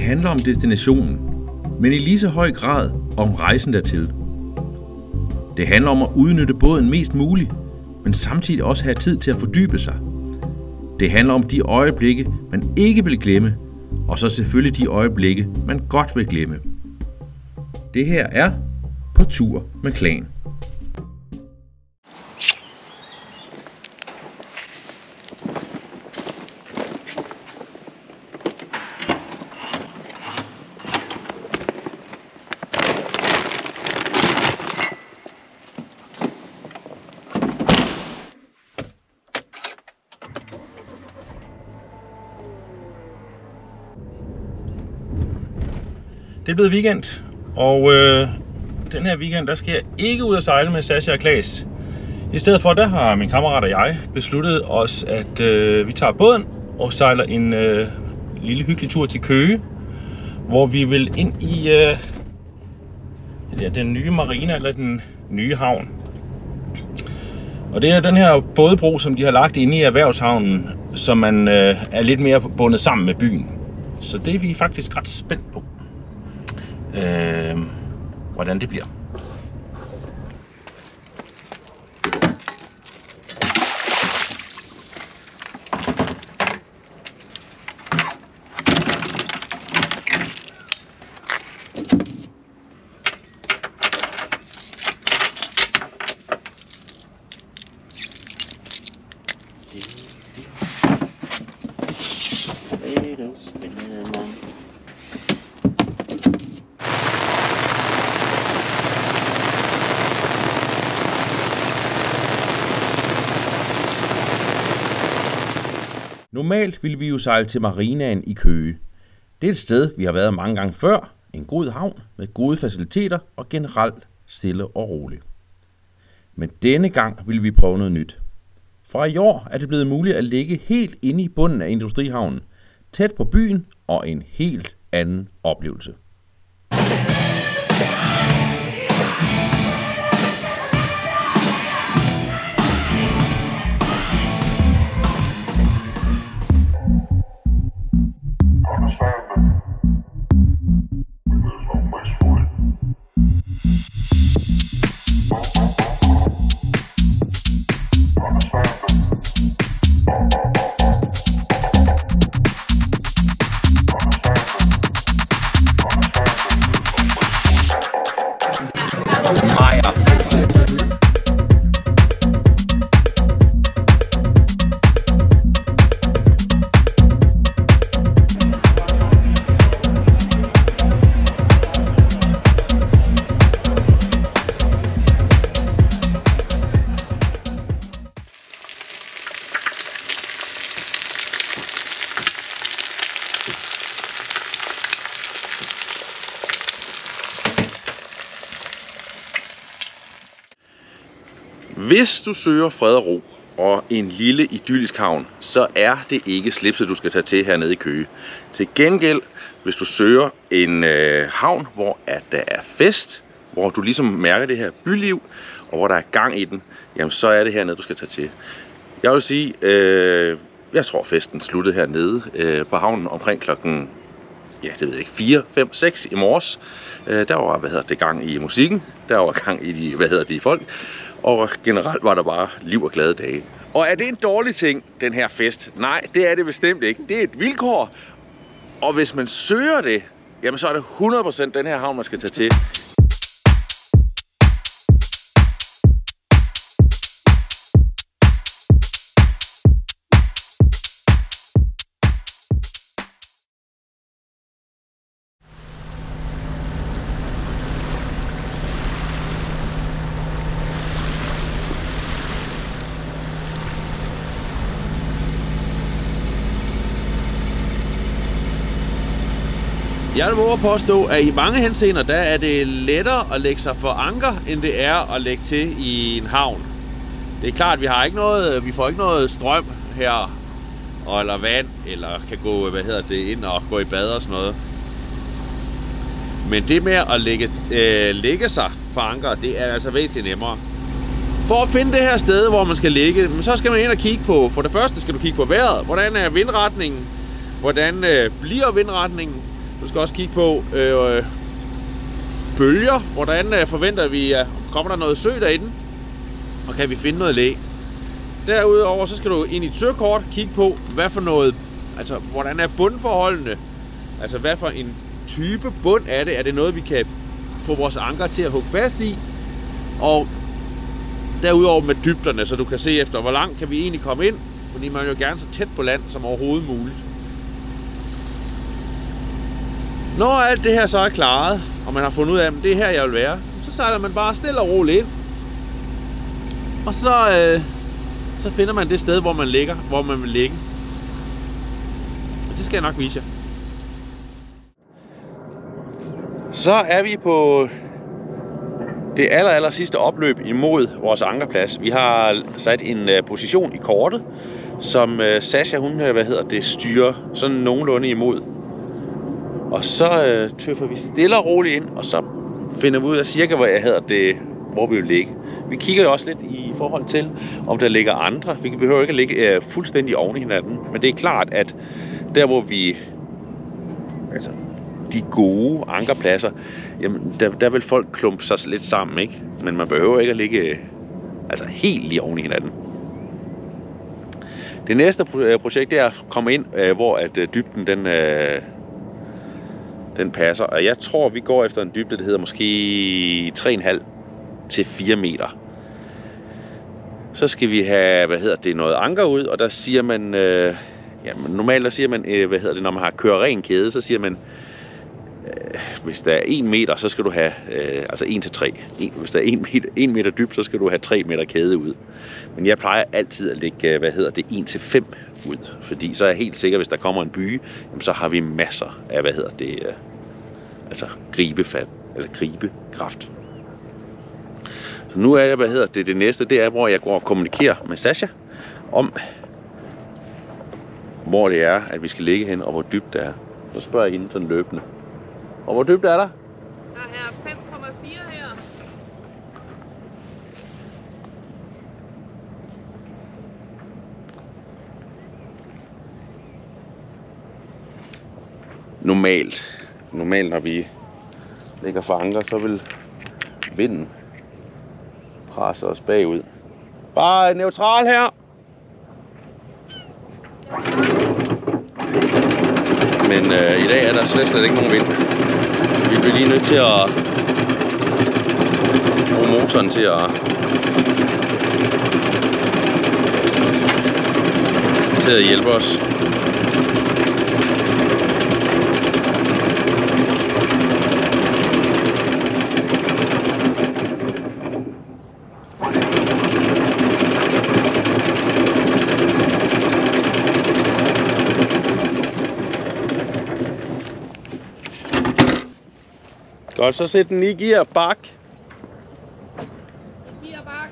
handler om destinationen, men i lige så høj grad om rejsen dertil. Det handler om at udnytte båden mest muligt, men samtidig også have tid til at fordybe sig. Det handler om de øjeblikke, man ikke vil glemme, og så selvfølgelig de øjeblikke, man godt vil glemme. Det her er På tur med Klan. Det er blevet weekend, og den her weekend, der skal jeg ikke ud og sejle med Sascha og Klaas. I stedet for, der har min kammerat og jeg besluttet os, at vi tager båden og sejler en lille hyggelig tur til Køge, hvor vi vil ind i den nye marina, eller den nye havn. Og det er den her bådebro, som de har lagt inde i erhvervshavnen, så man er lidt mere bundet sammen med byen. Så det er vi faktisk ret spændt på. Hvordan det bliver. Normalt ville vi jo sejle til marinaen i Køge. Det er et sted, vi har været mange gange før. En god havn med gode faciliteter og generelt stille og roligt. Men denne gang vil vi prøve noget nyt. Fra i år er det blevet muligt at ligge helt inde i bunden af industrihavnen, tæt på byen og en helt anden oplevelse. Hvis du søger fred og ro og en lille idyllisk havn, så er det ikke slipset, du skal tage til hernede i Køge. Til gengæld, hvis du søger en havn, hvor der er fest, hvor du ligesom mærker det her byliv, og hvor der er gang i den, jamen så er det hernede, du skal tage til. Jeg vil sige, jeg tror festen sluttede hernede på havnen omkring klokken, ja det ved jeg ikke, 4, 5, 6 i morges. Der var, gang i musikken, der var gang i de, folk. Og generelt var der bare liv og glade dage. Og er det en dårlig ting, den her fest? Nej, det er det bestemt ikke. Det er et vilkår. Og hvis man søger det, jamen så er det 100% den her havn, man skal tage til. Jeg vil våge at påstå, at i mange henseender, der er det lettere at lægge sig for anker, end det er at lægge til i en havn. Det er klart, at vi får ikke noget strøm her, eller vand, eller kan gå, ind og gå i bad og sådan noget. Men det med at lægge sig for anker, det er altså væsentligt nemmere. For at finde det her sted, hvor man skal ligge, så skal man ind og kigge på, for det første skal du kigge på vejret. Hvordan er vindretningen? Hvordan bliver vindretningen? Du skal også kigge på bølger. Hvordan forventer vi, at kommer der noget sø derinde? Og kan vi finde noget læ? Derudover så skal du ind i et søkort kigge på, hvad for noget, altså hvordan er bundforholdene? Altså hvad for en type bund er det? Er det noget, vi kan få vores anker til at hugge fast i? Og derudover med dybderne, så du kan se efter, hvor langt kan vi egentlig komme ind? Fordi man vil jo gerne så tæt på land som overhovedet muligt. Når alt det her så er klaret, og man har fundet ud af, at det er her, jeg vil være, så sejler man bare stille og roligt ind. Og så finder man det sted, hvor man vil ligge. Og det skal jeg nok vise jer. Så er vi på det aller sidste opløb imod vores ankerplads. Vi har sat en position i kortet, som Sasha, hun styrer sådan nogenlunde imod. Og så tøffer vi stille og roligt ind, og så finder vi ud af cirka, hvor vi vil ligge. Vi kigger jo også lidt i forhold til, om der ligger andre. Vi behøver ikke at ligge fuldstændig oven i hinanden. Men det er klart, at der hvor vi... Altså, de gode ankerpladser, jamen, der vil folk klumpe sig lidt sammen, ikke? Men man behøver ikke at ligge helt lige oven i hinanden. Det næste projekt er at komme ind, hvor at dybden den passer. Og jeg tror, vi går efter en dybde, der hedder måske 3,5 til 4 meter. Så skal vi have, noget anker ud, og der siger man, normalt der siger man, når man har kørt ren kæde, så siger man, hvis der er 1 meter, så skal du have 1 til 3. Hvis der er 1 meter dybt, så skal du have 3 meter kæde ud. Men jeg plejer altid at lægge 1 til 5 ud, fordi så er jeg helt sikker, hvis der kommer en byge, jamen, så har vi masser af gribefald eller gribekraft. Så nu er jeg, det næste, det er, hvor jeg går og kommunikerer med Sasha om, hvor det er, at vi skal ligge hen, og hvor dybt det er. Så spørger jeg hende sådan løbende. Og hvor dybt er der? Der er 5,4 her. Normalt når vi ligger for anker, så vil vinden presse os bagud. Bare neutral her. Men i dag er der slet ikke nogen vind. Vi bliver lige nødt til at bruge motoren til at hjælpe os. Godt, så sæt den i gear bak. Gear bak.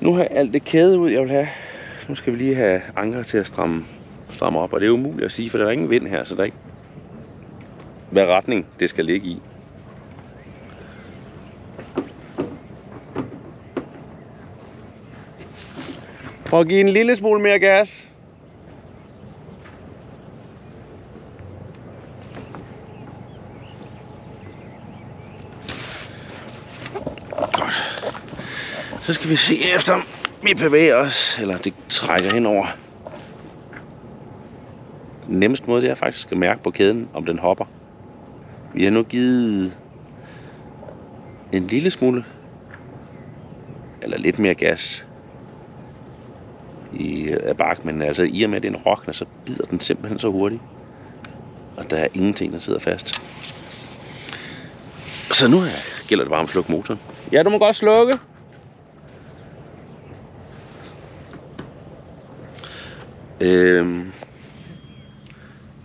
Nu har jeg alt det kæde ud, jeg vil have. Nu skal vi lige have anker til at stramme op, og det er umuligt at sige, for der er ingen vind her, så der er ikke hvad retning det skal ligge i. Prøv at give en lille smule mere gas. Godt. Så skal vi se efter, om vi bevæger os, eller det trækker henover. Den nemmeste måde, det er faktisk at mærke på kæden, om den hopper. Vi har nu givet en lille smule, eller lidt mere gas af bark, men altså i og med, at det er en rokne, så bider den simpelthen så hurtigt. Og der er ingenting, der sidder fast. Så nu gælder det bare om at slukke motoren. Ja, du må godt slukke.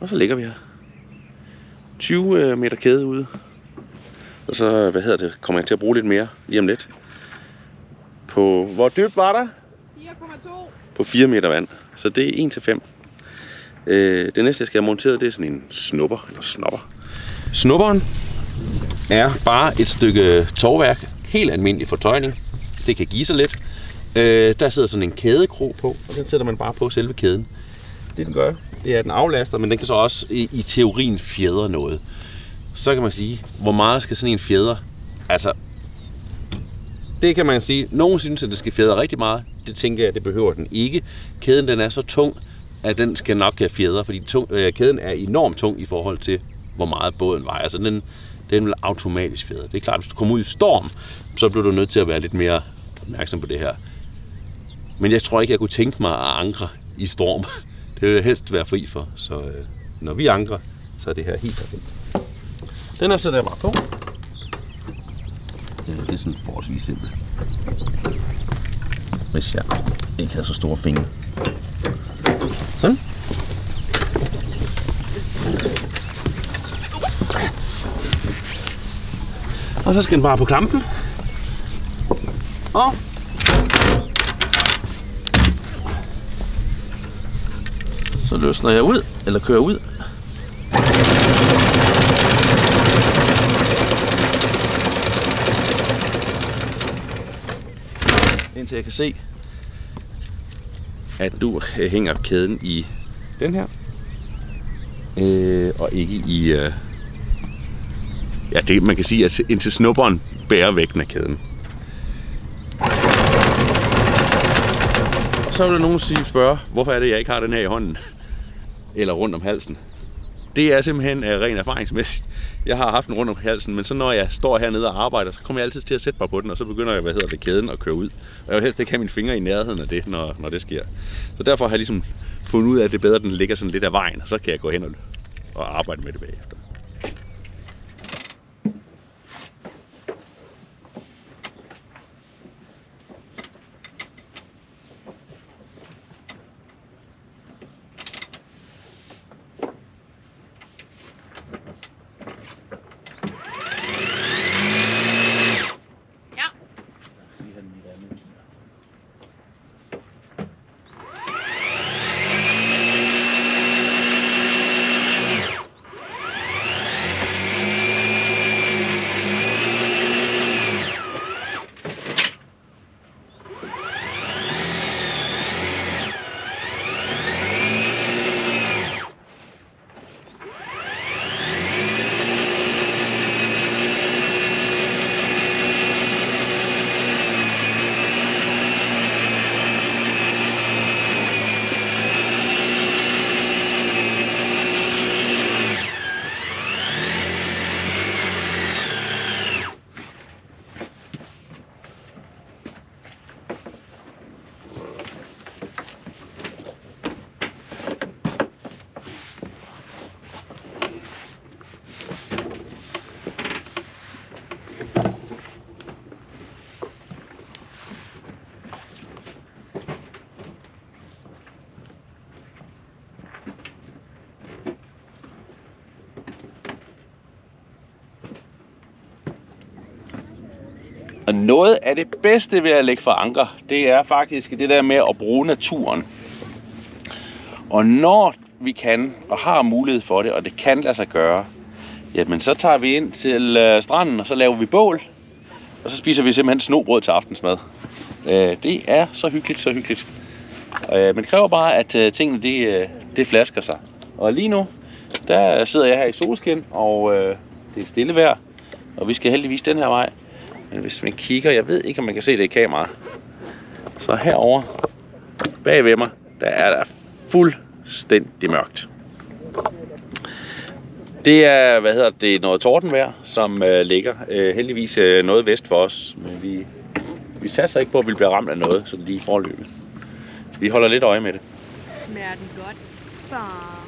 Og så ligger vi her. 20 meter kæde ude. Og så, kommer jeg til at bruge lidt mere lige om lidt. På, hvor dybt var der? 4,2. På 4 meter vand. Så det er 1 til 5. Det næste, jeg skal have monteret, det er sådan en snupper, eller snopper. Snupperen er bare et stykke tovværk helt almindelig fortøjning. Det kan give sig lidt. Der sidder sådan en kædekrog på, og den sætter man bare på selve kæden. Det den gør, det er, at den aflaster, men den kan så også i teorien fjædre noget. Så kan man sige, hvor meget skal sådan en fjædre? Altså, det kan man sige, nogen synes, at det skal fjædre rigtig meget. Det tænker jeg, det behøver den ikke. Kæden den er så tung, at den skal nok have fjædre, fordi kæden er enormt tung i forhold til, hvor meget båden vejer. Så den vil automatisk fjædre. Det er klart, hvis du kommer ud i storm, så bliver du nødt til at være lidt mere opmærksom på det her. Men jeg tror ikke, jeg kunne tænke mig at ankre i storm. Det vil jeg helst være fri for. Så når vi ankrer, så er det her helt perfekt. Den her sætter jeg bare på. Det er sådan forholdsvis simpelt. Hvis jeg ikke havde så store fingre. Sådan. Og så skal den bare på klampen. Og så løsner jeg ud, eller kører ud. Indtil jeg kan se, at du hænger kæden i den her, og ikke i, ja, det man kan sige, at indtil snupperen bærer vægten af kæden. Og så vil der nogen spørge, hvorfor er det, jeg ikke har den her i hånden, eller rundt om halsen. Det er simpelthen ren erfaringsmæssigt. Jeg har haft den rundt om halsen, men så når jeg står hernede og arbejder, så kommer jeg altid til at sætte mig på den, og så begynder jeg, kæden at køre ud. Og jeg vil helst ikke have mine fingre i nærheden af det, når det sker. Så derfor har jeg ligesom fundet ud af, at det er bedre, at den ligger sådan lidt af vejen, og så kan jeg gå hen og arbejde med det bagefter. Og noget af det bedste ved at lægge for anker, det er faktisk det der med at bruge naturen. Og når vi kan og har mulighed for det, og det kan lade sig gøre, jamen så tager vi ind til stranden, og så laver vi bål. Og så spiser vi simpelthen snobrød til aftensmad. Det er så hyggeligt, så hyggeligt. Men det kræver bare, at tingene det flasker sig. Og lige nu, der sidder jeg her i solskin, og det er stille vejr. Og vi skal heldigvis den her vej. Men hvis man kigger, jeg ved ikke, om man kan se det i kameraet. Så herover bag ved mig, der er der fuldstændig mørkt. Det er, noget tordenvejr, som ligger heldigvis noget vest for os. Men vi satser ikke på, at vi bliver ramt af noget, så lige forløbet. Vi holder lidt øje med det. Smager den godt? Far.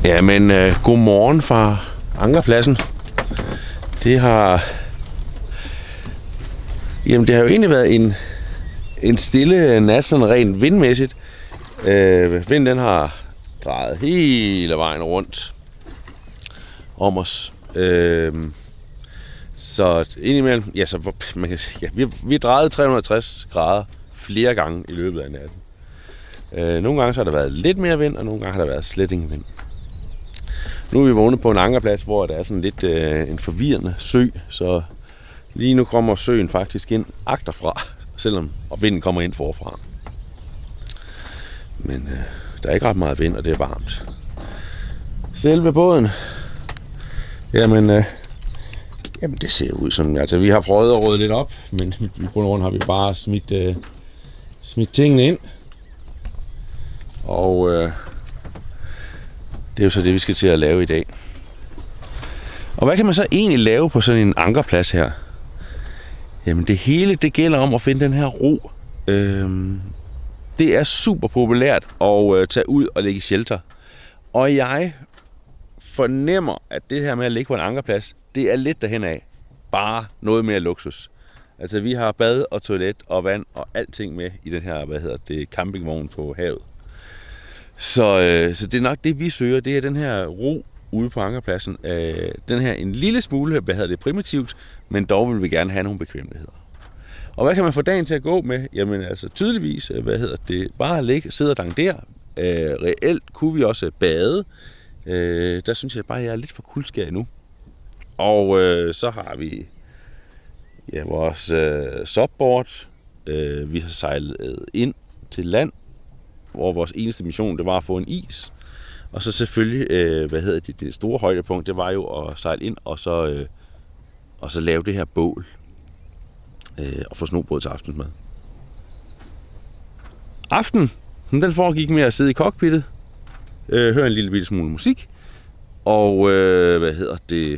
Ja, men god morgen fra ankerpladsen. Det har jo egentlig været en stille nat, sådan rent vindmæssigt. Vinden den har drejet hele vejen rundt om os. Så indimellem, ja, så man kan sige, ja, vi drejede 360 grader flere gange i løbet af natten. Nogle gange så har der været lidt mere vind, og nogle gange har der været slet ingen vind. Nu er vi vågnet på en ankerplads, hvor der er sådan lidt en forvirrende sø, så lige nu kommer søen faktisk ind agterfra, selvom vinden kommer ind forfra. Men der er ikke ret meget vind, og det er varmt. Selve båden, jamen det ser ud som, altså vi har prøvet at rydde lidt op, men i bund og grund har vi bare smidt tingene ind. Og det er jo så det, vi skal til at lave i dag. Og hvad kan man så egentlig lave på sådan en ankerplads her? Jamen det hele, det gælder om at finde den her ro. Det er super populært at tage ud og ligge i shelter. Og jeg fornemmer, at det her med at ligge på en ankerplads, det er lidt derhen af. Bare noget mere luksus. Altså vi har bad og toilet og vand og alting med i den her, campingvogn på havet. Så det er nok det, vi søger. Det er den her ro ude på ankerpladsen. Den her en lille smule, primitivt, men dog vil vi gerne have nogle bekvemmeligheder. Og hvad kan man få dagen til at gå med? Jamen altså tydeligvis, bare ligge, sidde og dangdere. Reelt kunne vi også bade. Der synes jeg bare, at jeg er lidt for kuldskær nu. Og så har vi vores subboard. Vi har sejlet ind til land, hvor vores eneste mission, det var at få en is. Og så selvfølgelig, det store højdepunkt, det var jo at sejle ind og så lave det her bål. Og få snobrød til aftensmad. Aften, den foregik med at sidde i cockpittet, høre en lille bitte smule musik, og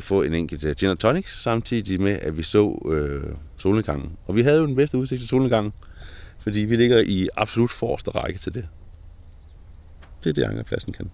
få en enkelt gin og tonic, samtidig med, at vi så solnedgangen. Og vi havde jo den bedste udsigt til solnedgangen, fordi vi ligger i absolut forreste række til det. Det er det, ankerpladsen kan.